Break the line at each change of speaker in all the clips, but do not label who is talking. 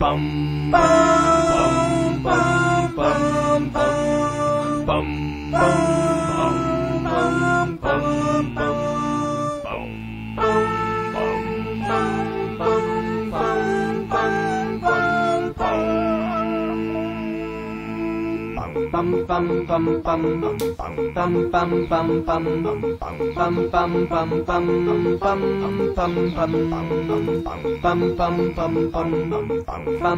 Bum bum bum bum bum bum bum bum bum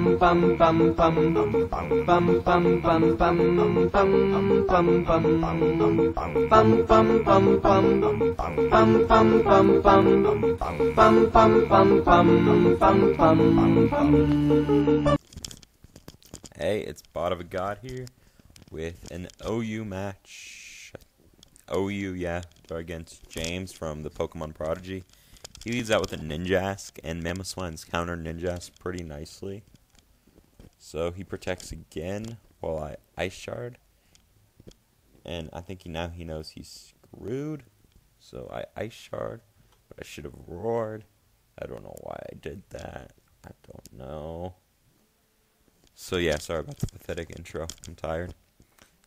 Hey, it's Bot of a God here with an OU match. OU, yeah, against James from the Pokemon Prodigy. He leads out with a Ninjask, and Mamoswine's counter Ninjask pretty nicely. So he protects again while I Ice Shard. And I think now he knows he's screwed. So I Ice Shard, but I should have roared. I don't know why I did that. I don't know. So yeah, sorry about the pathetic intro. I'm tired.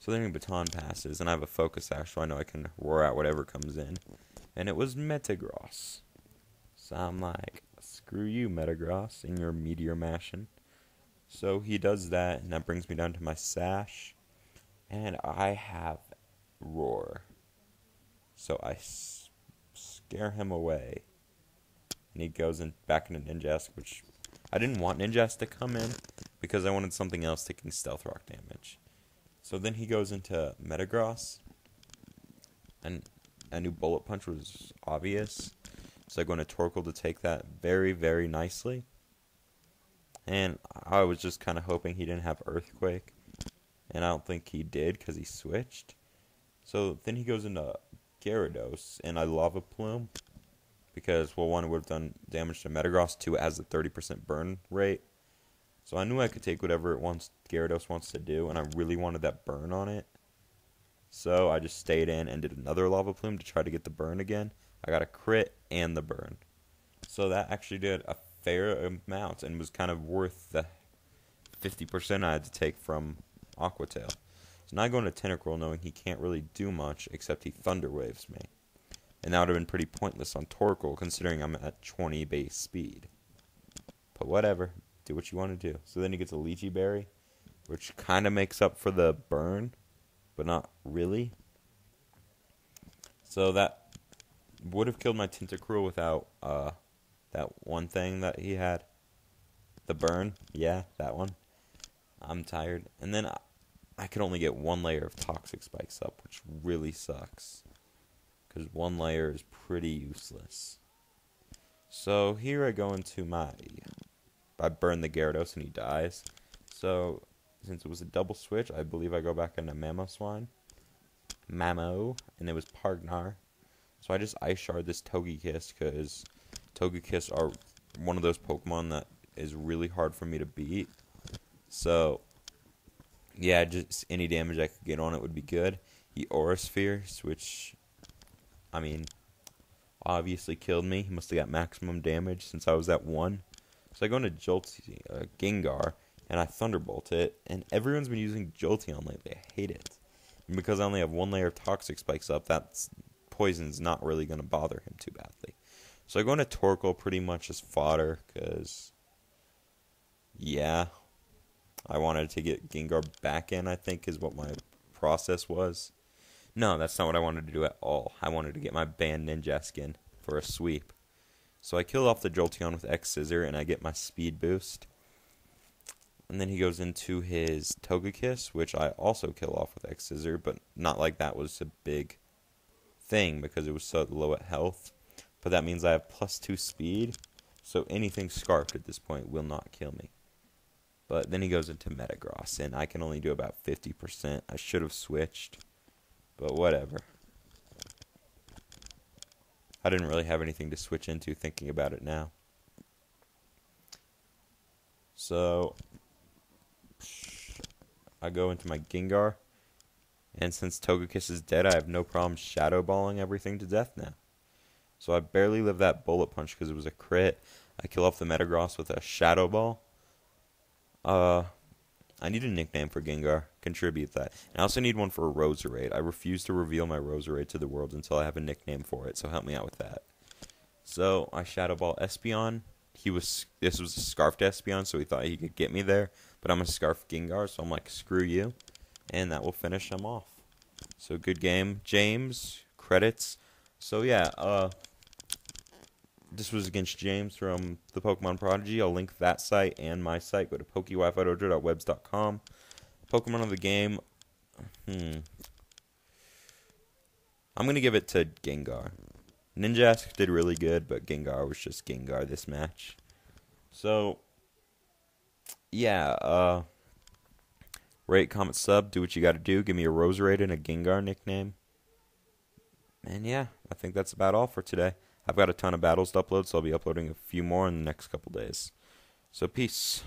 So then Baton passes, and I have a Focus Sash, so I know I can roar out whatever comes in. And it was Metagross. So I'm like, screw you, Metagross, and your Meteor Mashing. So he does that, and that brings me down to my Sash. And I have Roar. So I scare him away. And he goes back into Ninjask, which I didn't want Ninjask to come in, because I wanted something else taking Stealth Rock damage. So then he goes into Metagross, and I knew Bullet Punch was obvious, so I go into Torkoal to take that very, very nicely. And I was just kind of hoping he didn't have Earthquake, and I don't think he did because he switched. So then he goes into Gyarados, and I Lava Plume, because, well, one, it would have done damage to Metagross, two, it has a 30% burn rate. So I knew I could take whatever Gyarados wants to do, and I really wanted that burn on it. So I just stayed in and did another Lava Plume to try to get the burn again. I got a crit and the burn. So that actually did a fair amount and was kind of worth the 50% I had to take from Aqua Tail. So now I go into Tentacruel knowing he can't really do much except he Thunder Waves me. And that would have been pretty pointless on Torkoal considering I'm at 20 base speed. But whatever. Do what you want to do. So then he gets a Lychee Berry, which kind of makes up for the burn, but not really. So that would have killed my Tentacruel without that one thing that he had. The burn. Yeah, that one. I'm tired. And then I could only get one layer of Toxic Spikes up, which really sucks. Because one layer is pretty useless. So here I go into I burn the Gyarados and he dies. So, since it was a double switch, I believe I go back into Mamoswine. Mamo. And it was Pargnar. So I just Ice Shard this Togekiss, because Togekiss are one of those Pokemon that is really hard for me to beat. So, yeah, just any damage I could get on it would be good. He Aura Spheres, which, I mean, obviously killed me. He must have got maximum damage since I was at 1. So I go into Gengar, and I Thunderbolt it, and everyone's been using Jolteon lately. I hate it. And because I only have one layer of Toxic Spikes up, that poison's not really going to bother him too badly. So I go into Torkoal pretty much as fodder, because, yeah, I wanted to get Gengar back in, I think, is what my process was. No, that's not what I wanted to do at all. I wanted to get my banned Ninjask in for a sweep. So I kill off the Jolteon with X-Scissor, and I get my speed boost. And then he goes into his Togekiss, which I also kill off with X-Scissor, but not like that was a big thing, because it was so low at health. But that means I have +2 speed, so anything Scarfed at this point will not kill me. But then he goes into Metagross, and I can only do about 50%. I should have switched, but whatever. I didn't really have anything to switch into thinking about it now. So I go into my Gengar, and since Togekiss is dead, I have no problem Shadow Balling everything to death now. So I barely live that Bullet Punch because it was a crit. I kill off the Metagross with a Shadow Ball, I need a nickname for Gengar. Contribute that. And I also need one for a Roserade. I refuse to reveal my Roserade to the world until I have a nickname for it, so help me out with that. So, I Shadow Ball Espeon. This was a Scarfed Espeon, so he thought he could get me there. But I'm a Scarf Gengar, so I'm like, screw you. And that will finish him off. So, good game. James, credits. So, yeah, this was against James from the Pokemon Prodigy. I'll link that site and my site. Go to pokewifidojo.webs.com. Pokemon of the game. I'm going to give it to Gengar. Ninjask did really good, but Gengar was just Gengar this match. So, yeah, rate, comment, sub, do what you gotta do. Give me a Roserade and a Gengar nickname. And yeah, I think that's about all for today. I've got a ton of battles to upload, so I'll be uploading a few more in the next couple days. So, peace.